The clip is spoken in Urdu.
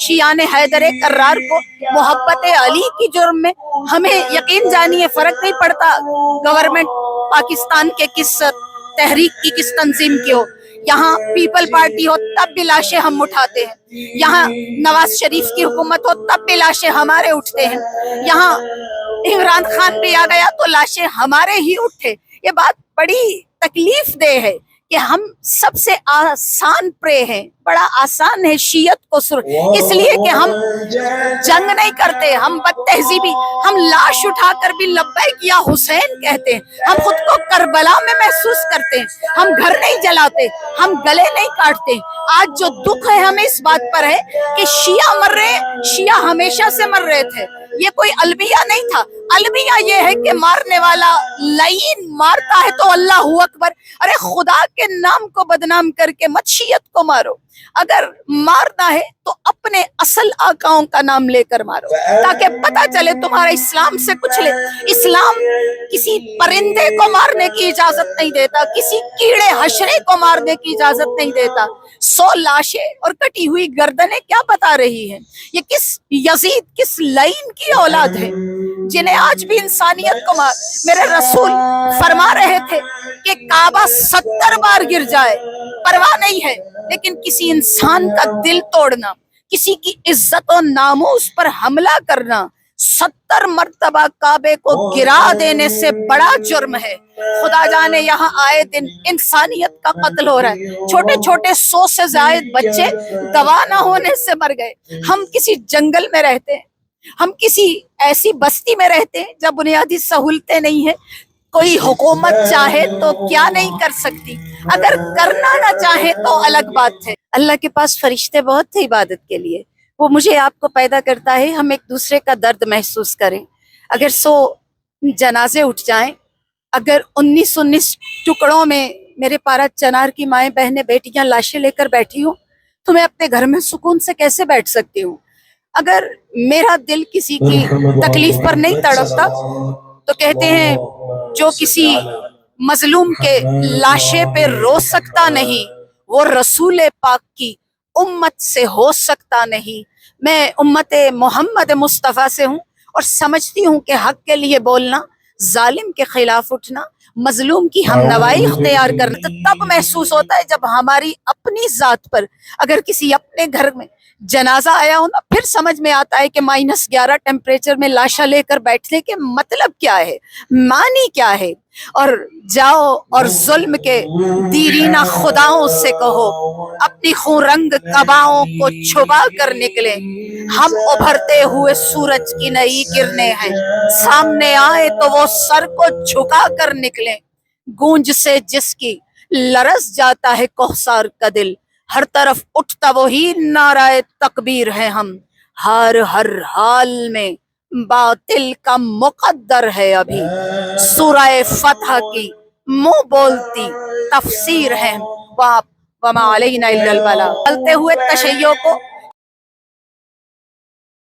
شیعان حیدر کرار کو محبت علی کی جرم میں. ہمیں یقین جانیے فرق نہیں پڑتا گورنمنٹ پاکستان کے کس تحریک کی کس تنظیم کی ہو. یہاں پیپل پارٹی ہو تب بھی لاشیں ہم اٹھاتے ہیں. یہاں نواز شریف کی حکومت ہو تب بھی لاشیں ہمارے اٹھتے ہیں. یہاں عمران خان بھی آ گیا تو لاشیں ہمارے ہی اٹھے. یہ بات بڑی تکلیف دہ ہے کہ ہم سب سے آسان پرے ہیں. بڑا آسان ہے شیعت کو اس لیے کہ ہم جنگ نہیں کرتے, ہم بد تہذیبی, ہم لاش اٹھا کر بھی لبیک یا حسین کہتے ہیں. ہم خود کو کربلا میں محسوس کرتے ہیں. ہم گھر نہیں جلاتے, ہم گلے نہیں کاٹتے. آج جو دکھ ہے ہمیں اس بات پر ہے کہ شیعہ مر رہے ہیں. شیعہ ہمیشہ سے مر رہے تھے, یہ کوئی المیہ نہیں تھا. المیہ یہ ہے کہ مارنے والا لعین مارتا ہے تو اللہ اکبر. ارے خدا کے نام کو بدنام کر کے مت شیعت کو مارو. اگر مارنا ہے تو اپنے اصل آقاؤں کا نام لے کر مارو تاکہ پتہ چلے تمہارا اسلام سے کچھ لے. اسلام کسی پرندے کو مارنے کی اجازت نہیں دیتا, کسی کیڑے حشرے کو مارنے کی اجازت نہیں دیتا. 100 لاشیں اور کٹی ہوئی گردنیں کیا بتا رہی ہیں؟ یہ کس یزید کس لعین کی اولاد ہے جنہیں آج بھی انسانیت کو مار. میرے رسول فرما رہے تھے کہ کعبہ 70 بار گر جائے پرواہ نہیں ہے, لیکن کسی انسان کا دل توڑنا, کسی کی عزت و ناموس پر حملہ کرنا 70 مرتبہ کعبے کو گرا دینے سے بڑا جرم ہے. خدا جانے یہاں آئے دن انسانیت کا قتل ہو رہا ہے. چھوٹے چھوٹے 100 سے زائد بچے گواہ نہ ہونے سے مر گئے. ہم کسی جنگل میں رہتے ہیں, ہم کسی ایسی بستی میں رہتے ہیں جب بنیادی سہولتیں نہیں ہیں. کوئی حکومت چاہے تو کیا نہیں کر سکتی, اگر کرنا نہ چاہے تو الگ بات ہے. اللہ کے پاس فرشتے بہت تھے عبادت کے لیے, وہ مجھے آپ کو پیدا کرتا ہے ہم ایک دوسرے کا درد محسوس کریں. اگر 100 جنازے اٹھ جائیں, اگر 19 ٹکڑوں میں میرے پارا چنار کی مائیں بہنیں بیٹیاں لاشیں لے کر بیٹھی ہوں تو میں اپنے گھر میں سکون سے کیسے بیٹھ سکتی ہوں؟ اگر میرا دل کسی کی تکلیف پر نہیں تڑپتا تو کہتے ہیں جو کسی مظلوم کے لاشے پہ رو سکتا نہیں وہ رسول پاک کی امت سے ہو سکتا نہیں. میں امت محمد مصطفیٰ سے ہوں اور سمجھتی ہوں کہ حق کے لیے بولنا, ظالم کے خلاف اٹھنا, مظلوم کی ہم نوائی اختیار کرنا تب محسوس ہوتا ہے جب ہماری اپنی ذات پر اگر کسی اپنے گھر میں جنازہ آیا ہو نا, پھر سمجھ میں آتا ہے کہ -11 ٹیمپریچر میں لاشا لے کر بیٹھنے کے مطلب کیا ہے, معنی کیا ہے. اور جاؤ اور ظلم کے دیرینہ خداؤں سے کہو اپنی خون رنگ قباؤں کو چھپا کر نکلے. ہم ابھرتے ہوئے سورج کی نئی کرنیں ہیں, سامنے آئے تو وہ سر کو جھکا کر نکلے. گونج سے جس کی لرز جاتا ہے کوثر کا دل, ہر طرف اٹھتا وہی نعرہ تکبیر ہے. ہم ہر حال میں باطل کا مقدر ہے. ابھی سورہ فتح کی منہ بولتی تفسیر ہے, وما علینا الا البلاغ. چلتے ہوئے تشیع کو